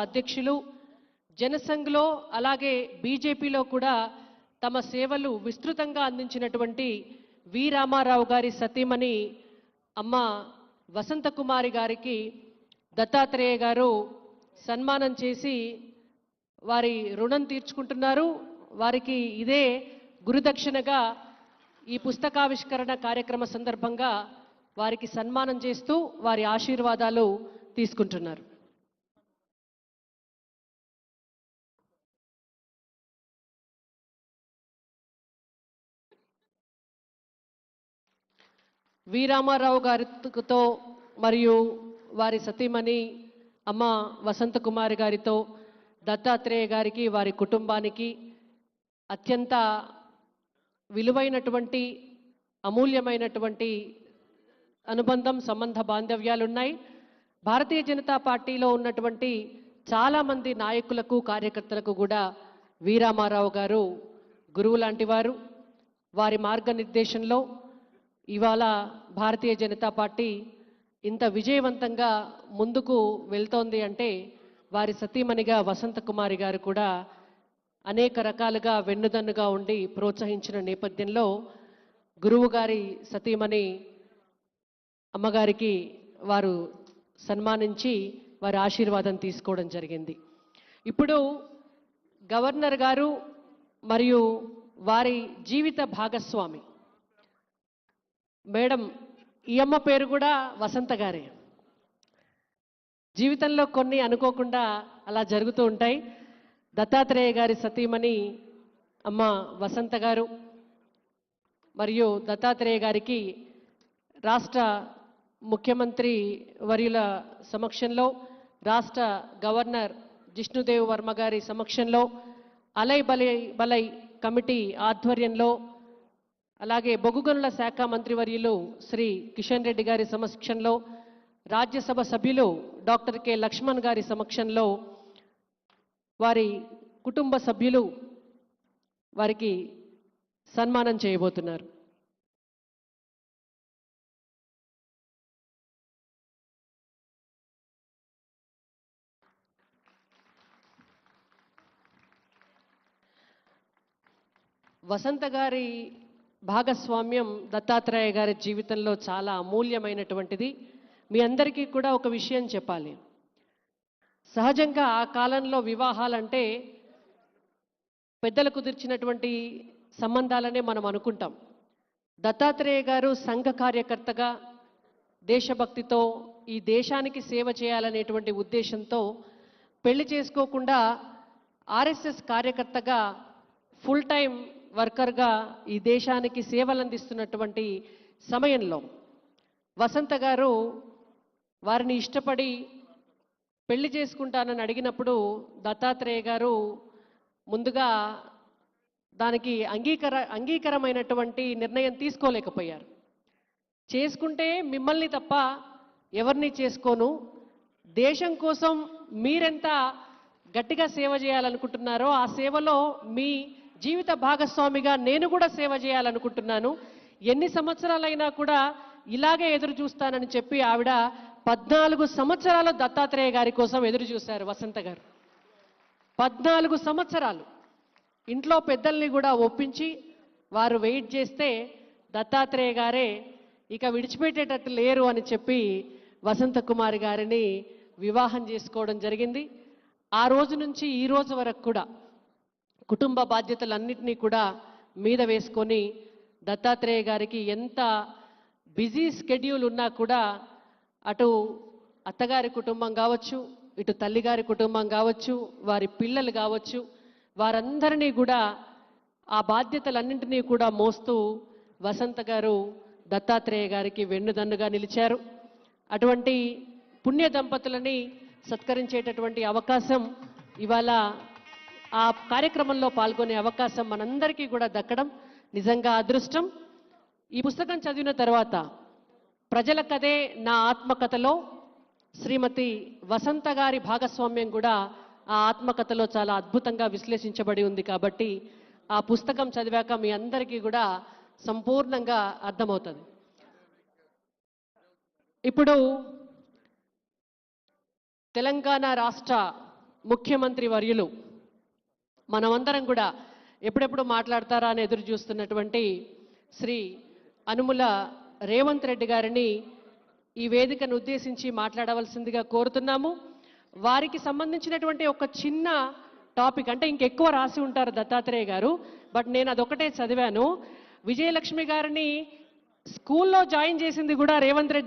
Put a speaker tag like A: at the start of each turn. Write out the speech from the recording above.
A: అధ్యక్షులు జనసంఘ్లో అలాగే బీజేపీలో కూడా తమ సేవలు విస్తృతంగా అందించినటువంటి వి రామారావు గారి సతీమణి అమ్మ వసంతకుమారి గారికి దత్తాత్రేయ గారు సన్మానం చేసి వారి రుణం తీర్చుకుంటున్నారు. వారికి ఇదే గురుదక్షిణగా ఈ పుస్తకావిష్కరణ కార్యక్రమ సందర్భంగా వారికి సన్మానం చేస్తూ వారి ఆశీర్వాదాలు తీసుకుంటున్నారు. వి రామారావు గారితో మరియు వారి సతీమణి అమ్మ వసంతకుమారి గారితో దత్తాత్రేయ గారికి వారి కుటుంబానికి అత్యంత విలువైనటువంటి అమూల్యమైనటువంటి అనుబంధం సంబంధ బాంధవ్యాలున్నాయి. భారతీయ జనతా పార్టీలో ఉన్నటువంటి చాలామంది నాయకులకు కార్యకర్తలకు కూడా వి రామారావు గారు గురువు లాంటి వారు. వారి మార్గనిర్దేశంలో ఇవాళ భారతీయ జనతా పార్టీ ఇంత విజయవంతంగా ముందుకు వెళ్తోంది అంటే వారి సతీమణిగా వసంతకుమారి గారు కూడా అనేక రకాలుగా వెన్నుదన్నుగా ఉండి ప్రోత్సహించిన నేపథ్యంలో గురువు గారి సతీమణి అమ్మగారికి వారు సన్మానించి వారి ఆశీర్వాదం తీసుకోవడం జరిగింది. ఇప్పుడు గవర్నర్ గారు మరియు వారి జీవిత భాగస్వామి మేడం, ఈ అమ్మ పేరు కూడా వసంత గారే. జీవితంలో కొన్ని అనుకోకుండా అలా జరుగుతూ ఉంటాయి. దత్తాత్రేయ గారి సతీమణి అమ్మ వసంత గారు మరియు దత్తాత్రేయ గారికి రాష్ట్ర ముఖ్యమంత్రి వర్యుల సమక్షంలో, రాష్ట్ర గవర్నర్ జిష్ణుదేవ్ వర్మ గారి సమక్షంలో, అలై బలై కమిటీ ఆధ్వర్యంలో, అలాగే బొగ్గు గనుల శాఖ మంత్రివర్యులు శ్రీ కిషన్ రెడ్డి గారి సమక్షంలో, రాజ్యసభ సభ్యులు డాక్టర్ కె లక్ష్మణ్ గారి సమక్షంలో వారి కుటుంబ సభ్యులు వారికి సన్మానం చేయబోతున్నారు. వసంత గారి భాగస్వామ్యం దత్తాత్రేయ గారి జీవితంలో చాలా అమూల్యమైనటువంటిది. మీ అందరికీ కూడా ఒక విషయం చెప్పాలి. సహజంగా ఆ కాలంలో వివాహాలంటే పెద్దలు కుదిర్చినటువంటి సంబంధాలనే మనం అనుకుంటాం. దత్తాత్రేయ గారు సంఘ కార్యకర్తగా దేశభక్తితో ఈ దేశానికి సేవ చేయాలనేటువంటి ఉద్దేశంతో పెళ్లి చేసుకోకుండా ఆర్ఎస్ఎస్ కార్యకర్తగా ఫుల్ టైం వర్కర్గా ఈ దేశానికి సేవలు అందిస్తున్నటువంటి సమయంలో వసంత గారు వారిని ఇష్టపడి పెళ్లి చేసుకుంటానని అడిగినప్పుడు దత్తాత్రేయ గారు ముందుగా దానికి అంగీకారమైనటువంటి నిర్ణయం తీసుకోలేకపోయారు. చేసుకుంటే మిమ్మల్ని తప్ప ఎవరిని చేసుకోను, దేశం కోసం మీరెంత గట్టిగా సేవ చేయాలనుకుంటున్నారో ఆ సేవలో మీ జీవిత భాగస్వామిగా నేను కూడా సేవ చేయాలనుకుంటున్నాను, ఎన్ని సంవత్సరాలైనా కూడా ఇలాగే ఎదురు చూస్తానని చెప్పి ఆవిడ 14 సంవత్సరాలు దత్తాత్రేయ గారి కోసం ఎదురు చూశారు. వసంత గారు 14 సంవత్సరాలు ఇంట్లో పెద్దల్ని కూడా ఒప్పించి వారు వెయిట్ చేస్తే దత్తాత్రేయ గారే ఇక విడిచిపెట్టేటట్టు లేరు అని చెప్పి వసంత కుమారి గారిని వివాహం చేసుకోవడం జరిగింది. ఆ రోజు నుంచి ఈ రోజు వరకు కూడా కుటుంబ బాధ్యతలన్నింటినీ కూడా మీద వేసుకొని దత్తాత్రేయ గారికి ఎంత బిజీ స్కెడ్యూల్ ఉన్నా కూడా అటు అత్తగారి కుటుంబం కావచ్చు, ఇటు తల్లిగారి కుటుంబం కావచ్చు, వారి పిల్లలు కావచ్చు, వారందరినీ కూడా ఆ బాధ్యతలన్నింటినీ కూడా మోస్తూ వసంత గారు దత్తాత్రేయ గారికి వెన్నుదన్నుగా నిలిచారు. అటువంటి పుణ్య దంపతులని సత్కరించేటటువంటి అవకాశం ఇవాళ ఆ కార్యక్రమంలో పాల్గొనే అవకాశం మనందరికీ కూడా దక్కడం నిజంగా అదృష్టం. ఈ పుస్తకం చదివిన తర్వాత ప్రజల కథే నా ఆత్మకథలో శ్రీమతి వసంత గారి భాగస్వామ్యం కూడా ఆ ఆత్మకథలో చాలా అద్భుతంగా విశ్లేషించబడి ఉంది. కాబట్టి ఆ పుస్తకం చదివాక మీ అందరికీ కూడా సంపూర్ణంగా అర్థమవుతుంది. ఇప్పుడు తెలంగాణ రాష్ట్ర ముఖ్యమంత్రి వర్యులు మనమందరం కూడా ఎప్పుడెప్పుడు మాట్లాడతారా అని ఎదురు చూస్తున్నటువంటి శ్రీ అనుముల రేవంత్ రెడ్డి గారిని ఈ వేదికను ఉద్దేశించి మాట్లాడవలసిందిగా కోరుతున్నాము. వారికి సంబంధించినటువంటి ఒక చిన్న టాపిక్, అంటే ఇంకెక్కువ రాసి ఉంటారు దత్తాత్రేయ గారు, బట్ నేను అదొకటే చదివాను. విజయలక్ష్మి గారిని స్కూల్లో జాయిన్ చేసింది కూడా రేవంత్ రెడ్డి